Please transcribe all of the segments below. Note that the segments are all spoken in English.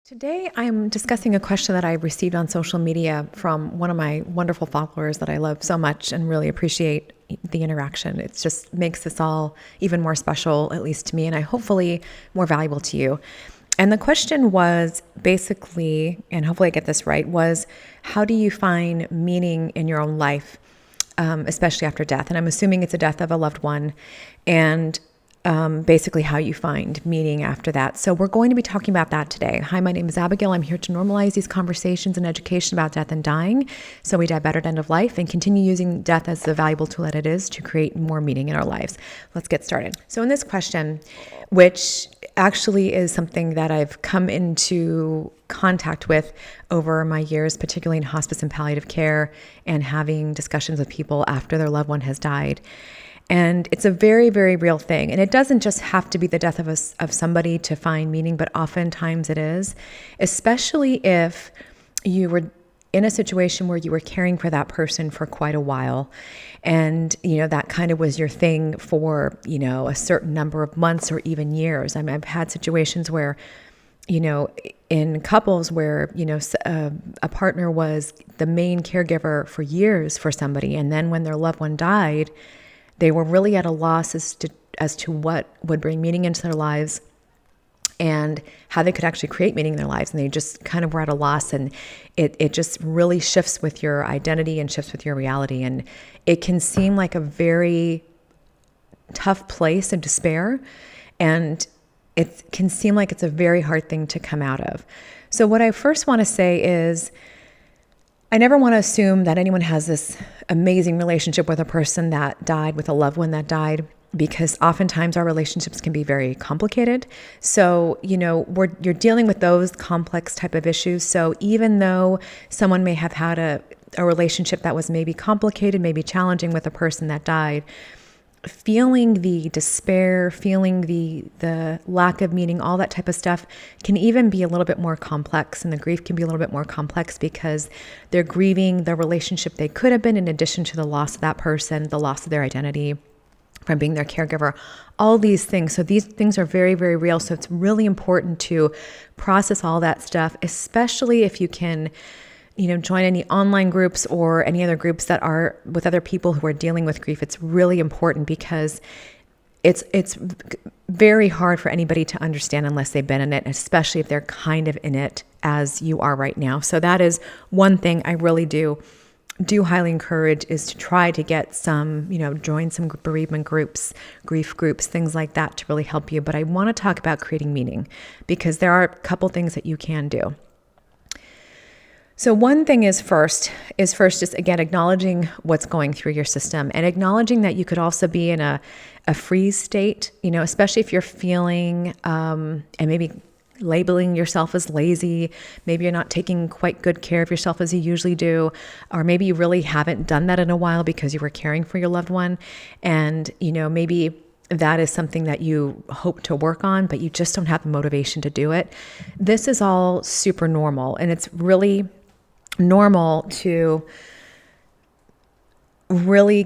Today, I'm discussing a question that I received on social media from one of my wonderful followers that I love so much and really appreciate the interaction. It just makes this all even more special, at least to me, and hopefully more valuable to you. And the question was basically, and hopefully I get this right, was how do you find meaning in your own life, especially after death? And I'm assuming it's a death of a loved one. And basically how you find meaning after that. So we're going to be talking about that today. Hi, my name is Abigail. I'm here to normalize these conversations and education about death and dying so we die better at the end of life and continue using death as the valuable tool that it is to create more meaning in our lives. Let's get started. So in this question, which actually is something that I've come into contact with over my years, particularly in hospice and palliative care, and having discussions with people after their loved one has died. And it's a very, very real thing. And it doesn't just have to be the death of somebody to find meaning, but oftentimes it is, especially if you were in a situation where you were caring for that person for quite a while. And, that kind of was your thing for, a certain number of months or even years. I've had situations where, in couples where, a partner was the main caregiver for years for somebody. And then when their loved one died, they were really at a loss as to what would bring meaning into their lives and how they could actually create meaning in their lives. And they just kind of were at a loss, and it just really shifts with your identity and shifts with your reality. And it can seem like a very tough place of despair, and it can seem like it's a very hard thing to come out of. So what I first want to say is, I never want to assume that anyone has this amazing relationship with a person that died, with a loved one that died, because oftentimes our relationships can be very complicated. So, you're dealing with those complex type of issues. So even though someone may have had a relationship that was maybe complicated, maybe challenging with a person that died, feeling the despair, feeling the lack of meaning, all that type of stuff can even be a little bit more complex, and the grief can be a little bit more complex because they're grieving the relationship they could have been, in addition to the loss of that person, the loss of their identity from being their caregiver, all these things. So these things are very, very real. So it's really important to process all that stuff, especially if you can join any online groups or any other groups that are with other people who are dealing with grief. It's really important because it's very hard for anybody to understand unless they've been in it, especially if they're kind of in it as you are right now. So that is one thing I really do highly encourage, is to try to get some, join some bereavement groups, grief groups, things like that to really help you. But I want to talk about creating meaning because there are a couple things that you can do. So one thing is first just, again, acknowledging what's going through your system and acknowledging that you could also be in a freeze state, especially if you're feeling and maybe labeling yourself as lazy. Maybe you're not taking quite good care of yourself as you usually do, or maybe you really haven't done that in a while because you were caring for your loved one. And, maybe that is something that you hope to work on, but you just don't have the motivation to do it. This is all super normal, and it's really normal to really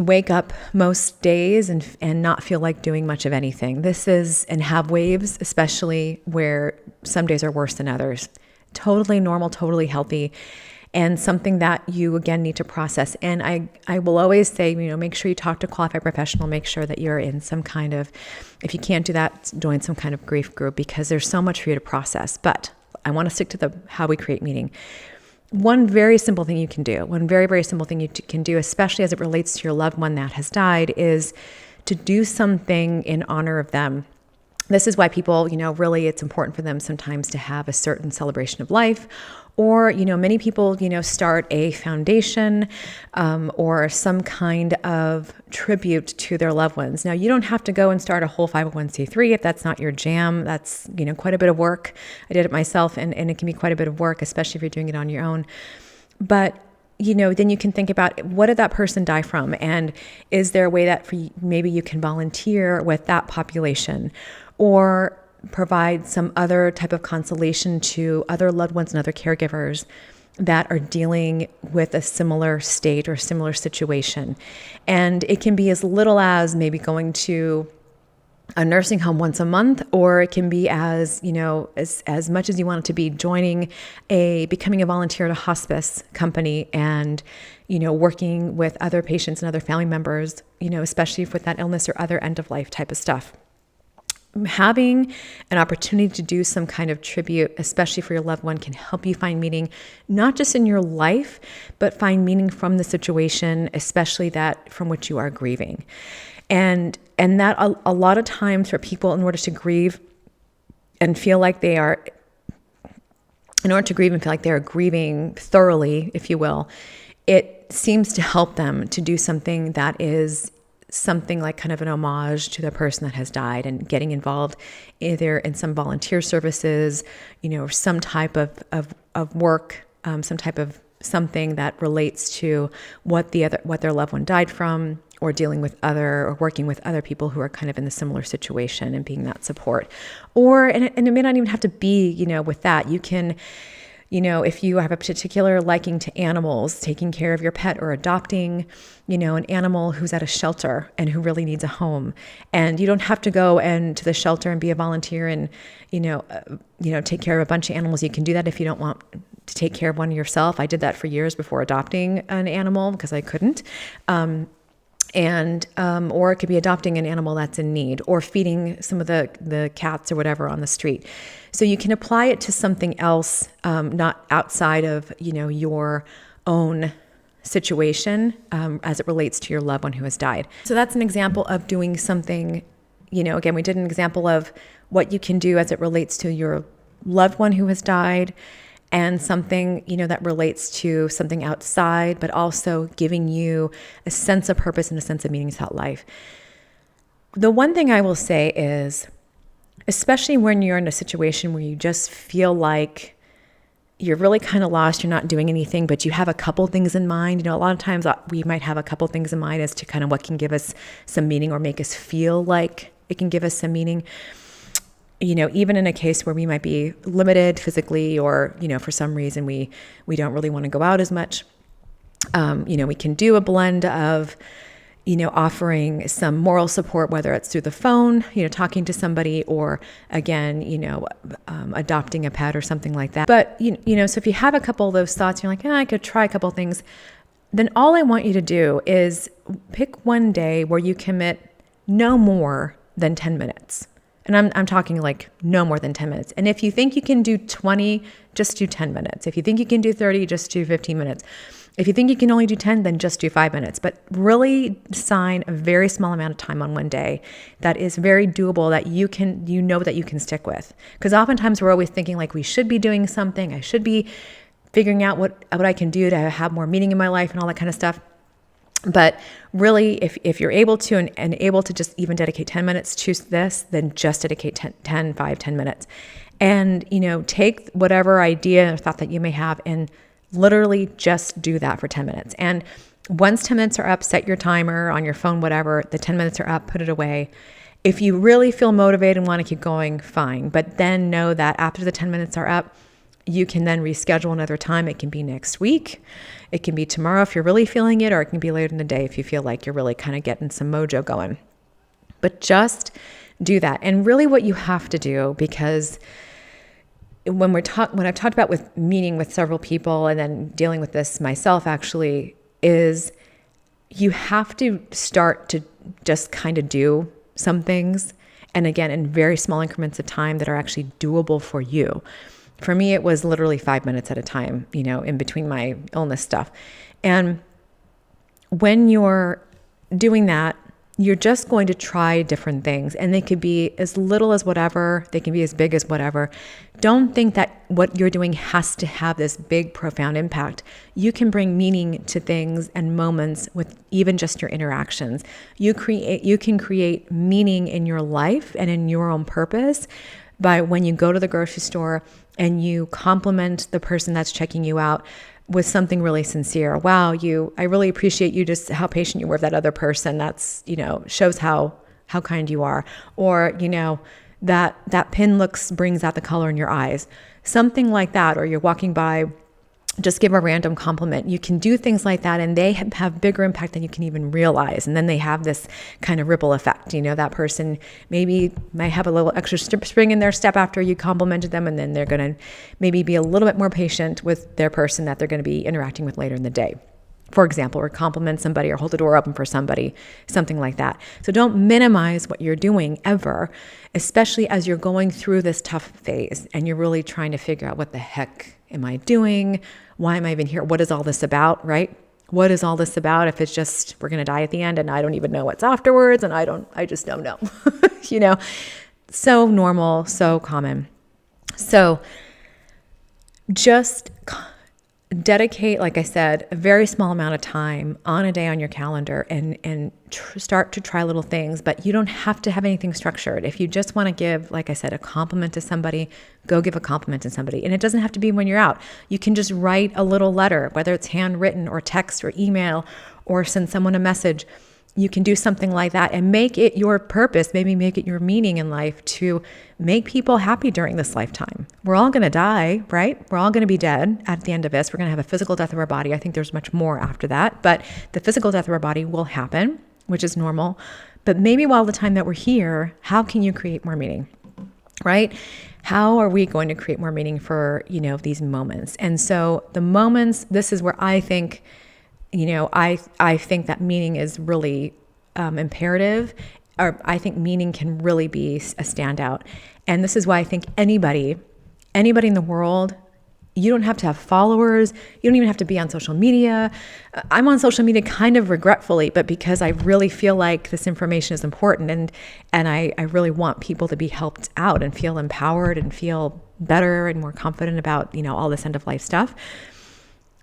wake up most days and not feel like doing much of anything. And have waves, especially where some days are worse than others. Totally normal, totally healthy, and something that you, again, need to process. And I will always say, make sure you talk to a qualified professional, make sure that you're in some kind of, if you can't do that, join some kind of grief group, because there's so much for you to process. But I want to stick to how we create meaning. One very simple thing you can do, especially as it relates to your loved one that has died, is to do something in honor of them. This is why people, really it's important for them sometimes to have a certain celebration of life, or, many people, start a foundation or some kind of tribute to their loved ones. Now, you don't have to go and start a whole 501c3 if that's not your jam. That's, quite a bit of work. I did it myself, and it can be quite a bit of work, especially if you're doing it on your own. But then you can think about, what did that person die from? And is there a way that maybe you can volunteer with that population, or provide some other type of consolation to other loved ones and other caregivers that are dealing with a similar state or similar situation. And it can be as little as maybe going to a nursing home once a month, or it can be as, as much as you want it to be becoming a volunteer at a hospice company and, working with other patients and other family members, especially with that illness or other end of life type of stuff. Having an opportunity to do some kind of tribute, especially for your loved one, can help you find meaning, not just in your life, but find meaning from the situation, especially that from which you are grieving. And that a lot of times for people, in order to grieve and feel like they are grieving thoroughly, if you will, it seems to help them to do something that is something like kind of an homage to the person that has died, and getting involved either in some volunteer services, or some type of work, some type of something that relates to what their loved one died from, or dealing with or working with other people who are kind of in the similar situation and being that support. And it may not even have to be, with that. You can, if you have a particular liking to animals, taking care of your pet or adopting, an animal who's at a shelter and who really needs a home. And you don't have to go to the shelter and be a volunteer and, take care of a bunch of animals. You can do that if you don't want to take care of one yourself. I did that for years before adopting an animal because I couldn't. Or it could be adopting an animal that's in need, or feeding some of the cats or whatever on the street. So you can apply it to something else, not outside of, your own situation, as it relates to your loved one who has died. So that's an example of doing something, again, we did an example of what you can do as it relates to your loved one who has died, and something, that relates to something outside, but also giving you a sense of purpose and a sense of meaning throughout life. The one thing I will say is, especially when you're in a situation where you just feel like you're really kind of lost, you're not doing anything, but you have a couple things in mind. A lot of times we might have a couple things in mind as to kind of what can give us some meaning or make us feel like it can give us some meaning. Even in a case where we might be limited physically, or, for some reason we don't really want to go out as much, we can do a blend of, offering some moral support, whether it's through the phone, talking to somebody, or again, adopting a pet or something like that. But, so if you have a couple of those thoughts, you're like, I could try a couple of things, then all I want you to do is pick one day where you commit no more than 10 minutes. And I'm talking like no more than 10 minutes. And if you think you can do 20, just do 10 minutes. If you think you can do 30, just do 15 minutes. If you think you can only do 10, then just do 5 minutes. But really sign a very small amount of time on one day that is very doable, that that you can stick with. Because oftentimes we're always thinking like we should be doing something. I should be figuring out what I can do to have more meaning in my life and all that kind of stuff. But really, if you're able to and able to just even dedicate 10 minutes to this, then just dedicate 10 minutes. And, take whatever idea or thought that you may have and literally just do that for 10 minutes. And once 10 minutes are up, set your timer on your phone, whatever, the 10 minutes are up, put it away. If you really feel motivated and want to keep going, fine. But then know that after the 10 minutes are up, you can then reschedule another time. It can be next week. It can be tomorrow if you're really feeling it, or it can be later in the day if you feel like you're really kind of getting some mojo going. But just do that. And really what you have to do, because when I've talked about with meeting with several people and then dealing with this myself actually, is you have to start to just kind of do some things. And again, in very small increments of time that are actually doable for you. For me, it was literally 5 minutes at a time, in between my illness stuff. And when you're doing that, you're just going to try different things, and they could be as little as whatever, they can be as big as whatever. Don't think that what you're doing has to have this big, profound impact. You can bring meaning to things and moments with even just your interactions. You can create meaning in your life and in your own purpose by when you go to the grocery store and you compliment the person that's checking you out with something really sincere. Wow, I really appreciate you, just how patient you were with that other person. That's, shows how kind you are. Or, that pin brings out the color in your eyes. Something like that. Or you're walking by just give a random compliment. You can do things like that, and they have bigger impact than you can even realize. And then they have this kind of ripple effect. That person maybe might have a little extra spring in their step after you complimented them, and then they're going to maybe be a little bit more patient with their person that they're going to be interacting with later in the day, for example, or compliment somebody or hold the door open for somebody, something like that. So don't minimize what you're doing ever, especially as you're going through this tough phase and you're really trying to figure out, what the heck am I doing? Why am I even here? What is all this about, right? What is all this about if it's just we're going to die at the end and I don't even know what's afterwards and I just don't know. So normal, so common. So just dedicate, like I said, a very small amount of time on a day on your calendar and start to try little things, but you don't have to have anything structured. If you just want to give, like I said, a compliment to somebody, go give a compliment to somebody. And it doesn't have to be when you're out. You can just write a little letter, whether it's handwritten or text or email, or send someone a message. You can do something like that and make it your purpose, maybe make it your meaning in life to make people happy during this lifetime. We're all going to die, right? We're all going to be dead at the end of this. We're going to have a physical death of our body. I think there's much more after that, but the physical death of our body will happen, which is normal. But maybe while the time that we're here, how can you create more meaning, right? How are we going to create more meaning for, these moments? And so the moments, this is where I think I think that meaning is really imperative, or I think meaning can really be a standout. And this is why I think anybody in the world, you don't have to have followers. You don't even have to be on social media. I'm on social media kind of regretfully, but because I really feel like this information is important and I really want people to be helped out and feel empowered and feel better and more confident about, all this end of life stuff.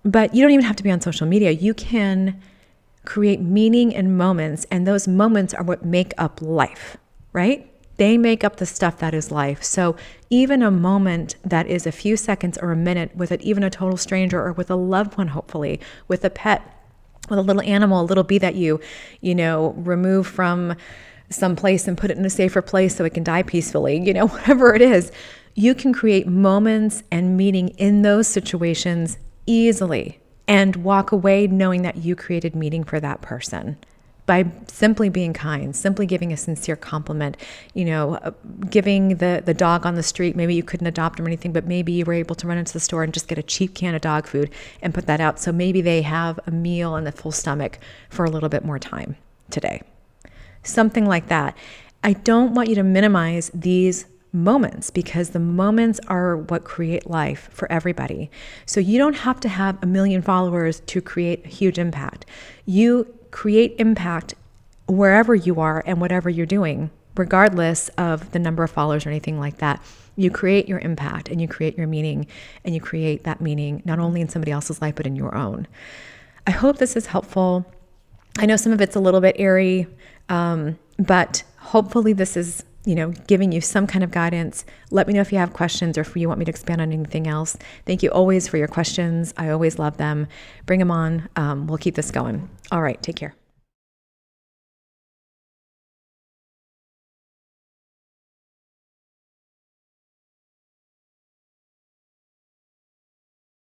But you don't even have to be on social media. You can create meaning in moments, and those moments are what make up life, right? They make up the stuff that is life. So even a moment that is a few seconds or a minute with even a total stranger or with a loved one, hopefully, with a pet, with a little animal, a little bee that you remove from some place and put it in a safer place so it can die peacefully, whatever it is, you can create moments and meaning in those situations easily and walk away knowing that you created meaning for that person by simply being kind, simply giving a sincere compliment, giving the dog on the street. Maybe you couldn't adopt him or anything, but maybe you were able to run into the store and just get a cheap can of dog food and put that out. So maybe they have a meal and a full stomach for a little bit more time today. Something like that. I don't want you to minimize these moments because the moments are what create life for everybody. So you don't have to have 1 million followers to create a huge impact. You create impact wherever you are and whatever you're doing, regardless of the number of followers or anything like that. You create your impact and you create your meaning, and you create that meaning not only in somebody else's life, but in your own. I hope this is helpful. I know some of it's a little bit airy, but hopefully this is giving you some kind of guidance. Let me know if you have questions or if you want me to expand on anything else. Thank you always for your questions. I always love them. Bring them on. We'll keep this going. All right. Take care.